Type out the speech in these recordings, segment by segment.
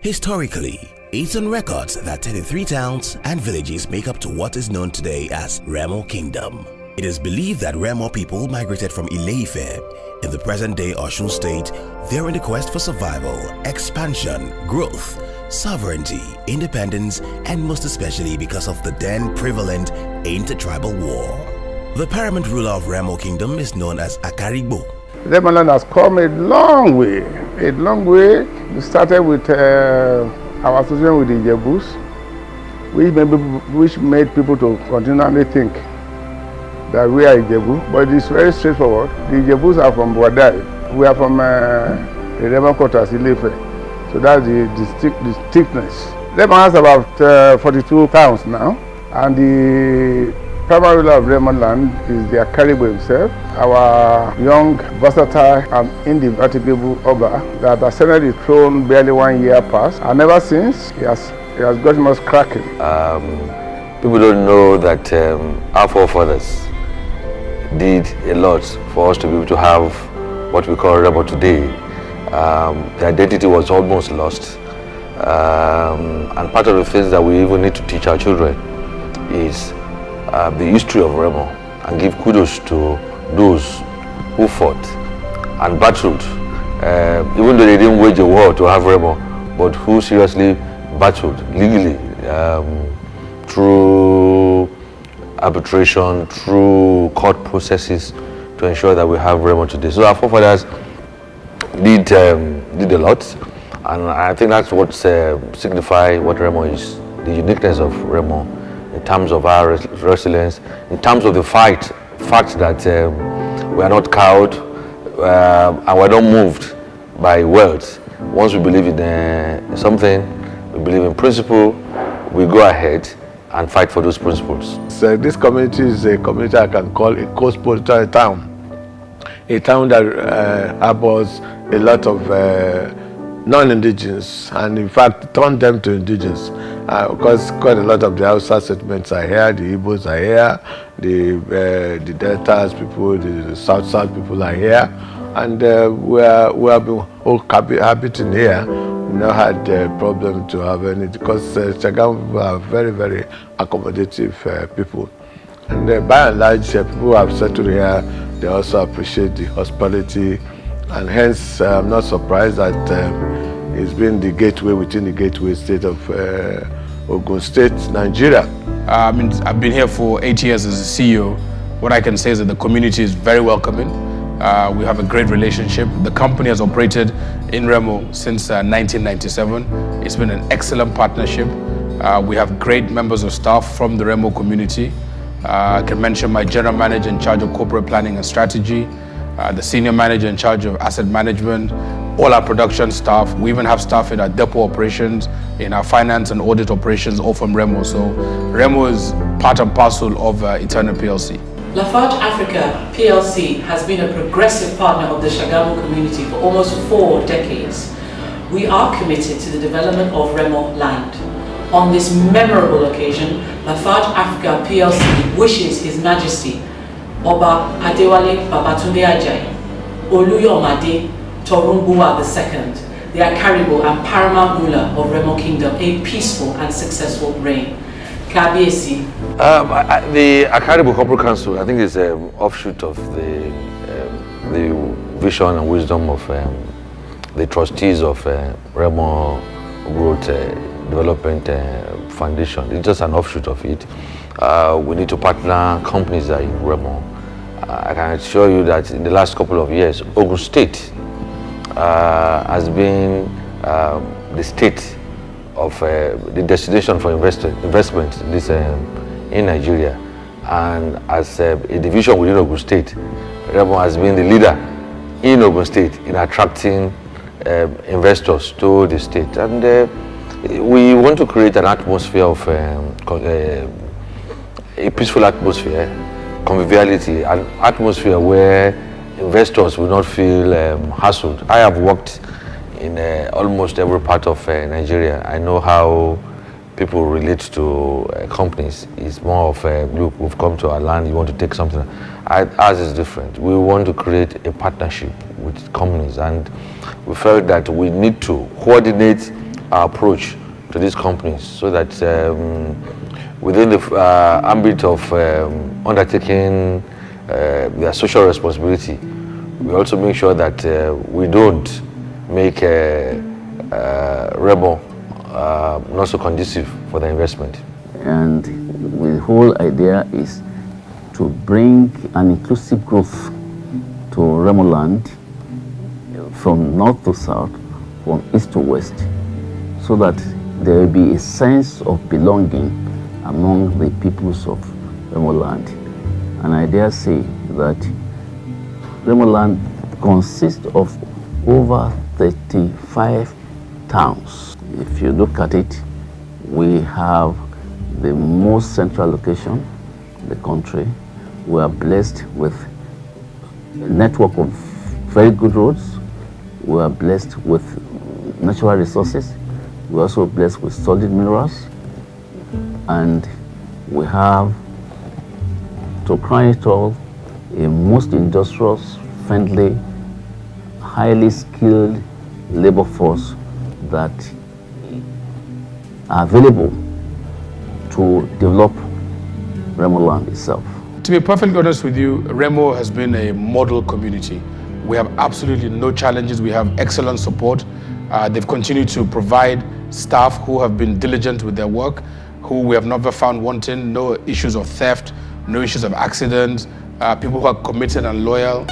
Historically, it's on records that 33 towns and villages make up to what is known today as Remo Kingdom. It is believed that Remo people migrated from Ile-Ife in the present-day Osun State. They're in the quest for survival, expansion, growth, sovereignty, independence, and most especially because of the then prevalent intertribal war. The paramount ruler of Remo Kingdom is known as Akarigbo. Remo land has come a long way. We started with our association with the Ijebus, which made people to continually think that we are Ijebu, but it's very straightforward. The Ijebus are from Wadai. We are from the Remo quarters, Ile-Ife. So that's the distinctness. Remo has about 42 towns now, and the primary ruler of Remo land is the Akarigbo himself, our young, versatile, and indefatigable Oba that ascended the throne barely 1 year past, and ever since he has gotten us cracking. People don't know that our forefathers did a lot for us to be able to have what we call Remo today. The identity was almost lost, and part of the things that we even need to teach our children is the history of Remo, and give kudos to those who fought and battled, even though they didn't wage a war to have Remo, but who seriously battled legally through arbitration, through court processes to ensure that we have Remo today. So our forefathers did a lot, and I think that's what signifies what Remo is, the uniqueness of Remo, in terms of our resilience, in terms of the fact that we are not cowed and we're not moved by words. Once we believe in something, we believe in principle, we go ahead and fight for those principles. So this community is a community I can call a cosmopolitan town. A town that harbors a lot of non-indigenous, and in fact turned them to indigenous, because quite a lot of the Hausa settlements are here, the Igbos are here, the Deltas people, the South people are here, and we have been all habiting here. We never had a problem to have any, because Shagamu people are very, very accommodative people, and by and large people who have settled here, they also appreciate the hospitality, and hence I'm not surprised that it's been the gateway within the gateway state of Ogun State, Nigeria. I've been here for 8 years as a CEO. What I can say is that the community is very welcoming. We have a great relationship. The company has operated in Remo since 1997. It's been an excellent partnership. We have great members of staff from the Remo community. I can mention my general manager in charge of corporate planning and strategy, the senior manager in charge of asset management, all our production staff. We even have staff in our depot operations, in our finance and audit operations, all from Remo. So Remo is part and parcel of Eternal PLC. Lafarge Africa PLC has been a progressive partner of the Shagamu community for almost 4 decades. We are committed to the development of Remo land. On this memorable occasion, Lafarge Africa PLC wishes His Majesty Oba Adewale Babatunde Ajayi, Oluyomade Torunbuwa II, the Akarigbo and paramount ruler of Remo Kingdom, a peaceful and successful reign. Kabiesi. The Akarigbo Corporate Council, I think, is an offshoot of the vision and wisdom of the trustees of Remo Growth Development Foundation. It's just an offshoot of it. We need to partner companies that are in Remo. I can assure you that in the last couple of years, Ogun State has been the state of the destination for investment in Nigeria, and as a division within Ogun State, Remo has been the leader in Ogun State in attracting investors to the state, and we want to create an atmosphere of a peaceful atmosphere, conviviality, an atmosphere where investors will not feel hassled. I have worked in almost every part of Nigeria. I know how people relate to companies. It's more of look, we've come to our land, you want to take something. Ours is different. We want to create a partnership with companies, and we felt that we need to coordinate our approach to these companies so that within the ambit of undertaking their social responsibility, we also make sure that we don't make Remo not so conducive for the investment. And the whole idea is to bring an inclusive growth to Remo land from north to south, from east to west, so that there will be a sense of belonging among the peoples of Remo land. And I dare say that Remo land consists of over 35 towns. If you look at it, we have the most central location in the country. We are blessed with a network of very good roads. We are blessed with natural resources. We're also blessed with solid minerals. And we have, to crown it all, a most industrious, friendly, highly skilled labor force that are available to develop Remo land itself. To be perfectly honest with you, Remo has been a model community. We have absolutely no challenges. We have excellent support. They've continued to provide staff who have been diligent with their work, who we have never found wanting, no issues of theft, no issues of accidents, people who are committed and loyal,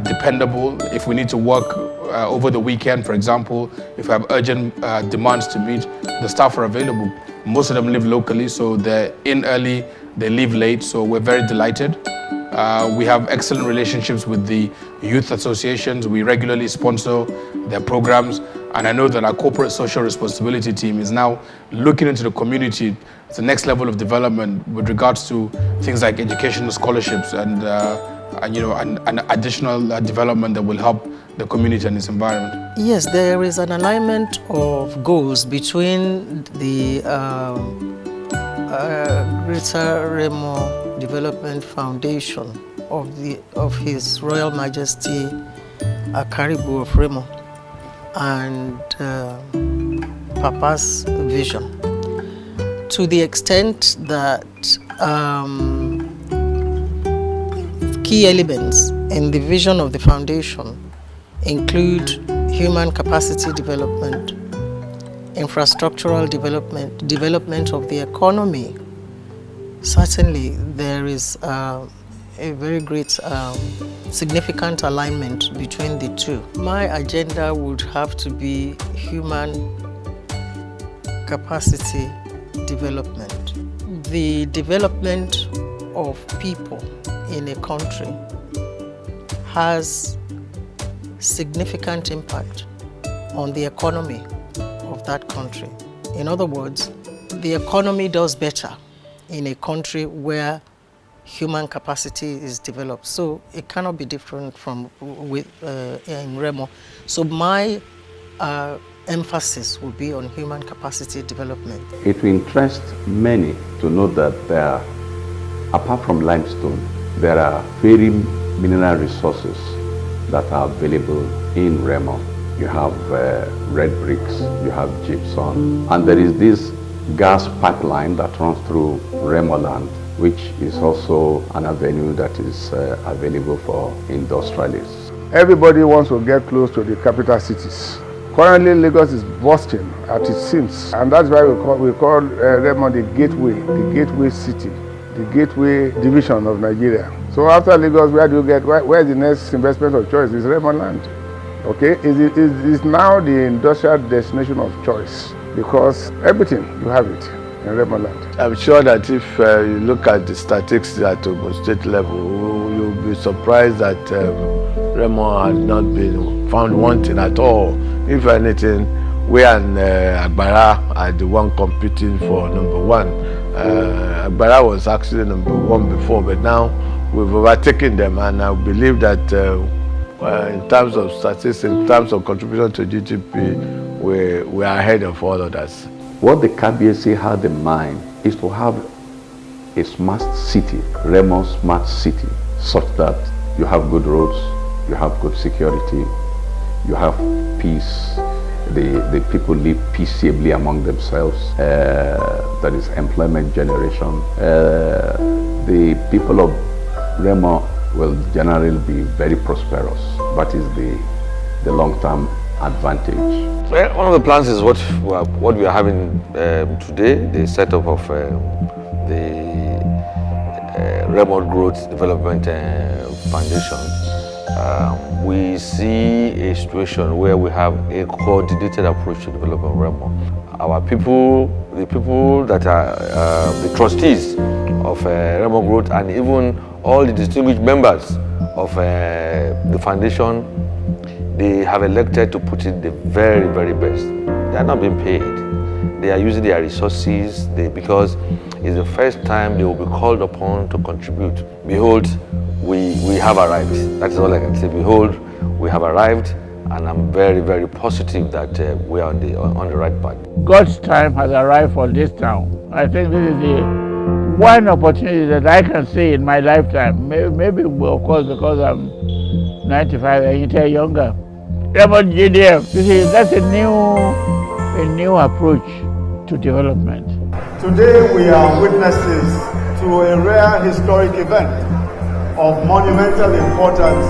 dependable. If we need to work over the weekend, for example, if we have urgent demands to meet, the staff are available. Most of them live locally, so they're in early, they leave late, so we're very delighted. We have excellent relationships with the youth associations. We regularly sponsor their programs. And I know that our corporate social responsibility team is now looking into the community. It's the next level of development with regards to things like educational scholarships and additional development that will help the community and its environment. Yes, there is an alignment of goals between the Greater Remo Development Foundation of His Royal Majesty Akaribu of Remo and Papa's vision, to the extent that key elements in the vision of the foundation include human capacity development, infrastructural development of the economy. Certainly, there is a very great significant alignment between the two. My agenda would have to be human capacity development. The development of people in a country has significant impact on the economy of that country. In other words, the economy does better in a country where human capacity is developed. So it cannot be different from in Remo. So my emphasis will be on human capacity development. It will interest many to know that there, apart from limestone, there are very mineral resources that are available in Remo. You have red bricks, you have gypsum, and there is this gas pipeline that runs through Remo land, which is also an avenue that is available for industrialists. Everybody wants to get close to the capital cities. Currently, Lagos is bursting at its seams, and that's why we call Remo the gateway city, the gateway division of Nigeria. So after Lagos, where do you get? Where is the next investment of choice? Is Remo land. Okay, it's now the industrial destination of choice because everything you have it in Remo land. I'm sure that if you look at the statistics at Ogun State level, you'll be surprised that Remo has not been found wanting at all. If anything, we and Agbara are the one competing for number one. Agbara was actually number one before, but now we've overtaken them, and I believe that in terms of statistics, in terms of contribution to GDP, we are ahead of all others. What the KBSC had in mind is to have a smart city, Remo smart city, such that you have good roads, you have good security, you have peace, the people live peaceably among themselves. That is employment generation. The people of Remo will generally be very prosperous. That is the long-term advantage. Well, one of the plans is what we are having today, the setup of the Remo Growth Development Foundation. We see a situation where we have a coordinated approach to developing Remo. Our people, the people that are the trustees of Remo Growth, and even all the distinguished members of the foundation, they have elected to put in the very, very best. They are not being paid. They are using their resources because it's the first time they will be called upon to contribute. Behold, we have arrived. That is all I can say. Behold, we have arrived, and I'm very, very positive that we are on the right path. God's time has arrived for this town. I think this is the one opportunity that I can see in my lifetime. Maybe of course, because I'm 95 and you're younger. Remo GDF, you see, that's a new approach to development. Today we are witnesses to a rare historic event of monumental importance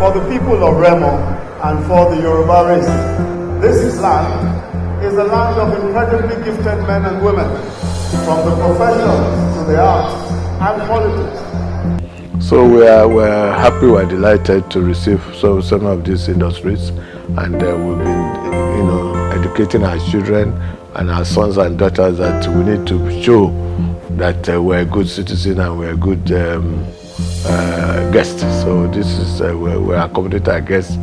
for the people of Remo and for the Yoruba race. This land is a land of incredibly gifted men and women, from the professions to the arts and politics. So we're happy, we're delighted to receive some of these industries, and we've been, educating our children and our sons and daughters that we need to show that we're good citizens and we're good guests. So this is we're accommodating our guests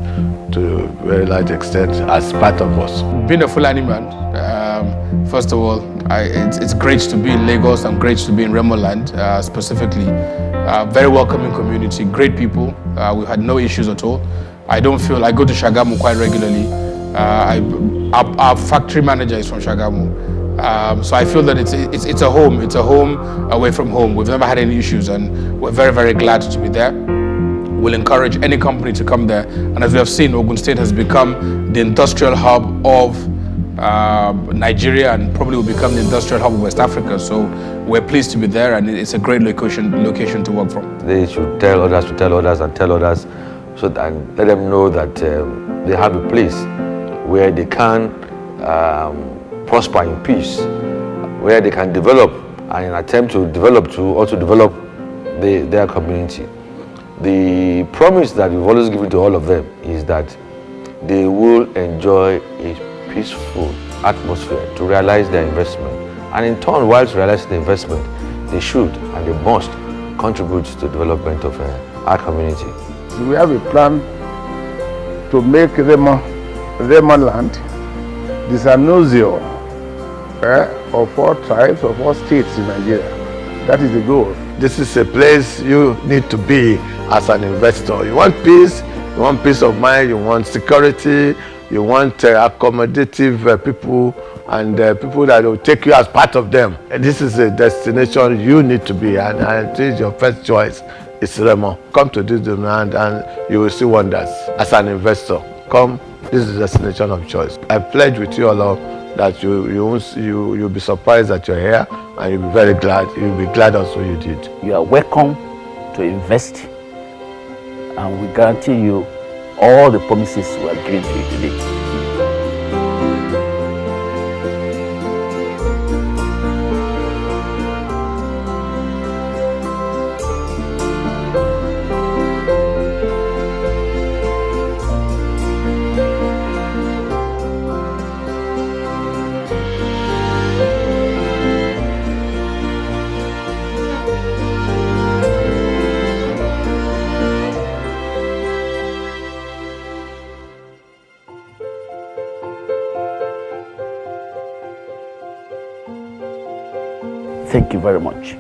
to a very large extent as part of us. Being a Fulani man, first of all, it's great to be in Lagos and great to be in Remo land specifically. Very welcoming community, great people. We had no issues at all. I go to Shagamu quite regularly. Our factory manager is from Shagamu. So I feel that it's a home. It's a home away from home. We've never had any issues, and we're very, very glad to be there. We'll encourage any company to come there. And as we have seen, Ogun State has become the industrial hub of Nigeria, and probably will become the industrial hub of West Africa. So we're pleased to be there, and it's a great location to work from. They should tell others to tell others and tell others, so that, and let them know that they have a place where they can prosper in peace, where they can develop and attempt to develop their community. The promise that we've always given to all of them is that they will enjoy a peaceful atmosphere to realize their investment. And in turn, whilst realizing the investment, they should and they must contribute to the development of our community. We have a plan to make Remo land the Sanozio of all tribes, of all states in Nigeria. That is the goal. This is a place you need to be as an investor. You want peace, you want peace of mind, you want security, you want accommodative people, and people that will take you as part of them. And this is a destination you need to be, and it is your first choice. It's Remo. Come to this land and you will see wonders. As an investor, come. This is the destination of choice. I pledge with you all that you'll be surprised that you're here, and you'll be very glad. You'll be glad also you did. You are welcome to invest, and we guarantee you all the promises we are giving to you today. Thank you very much.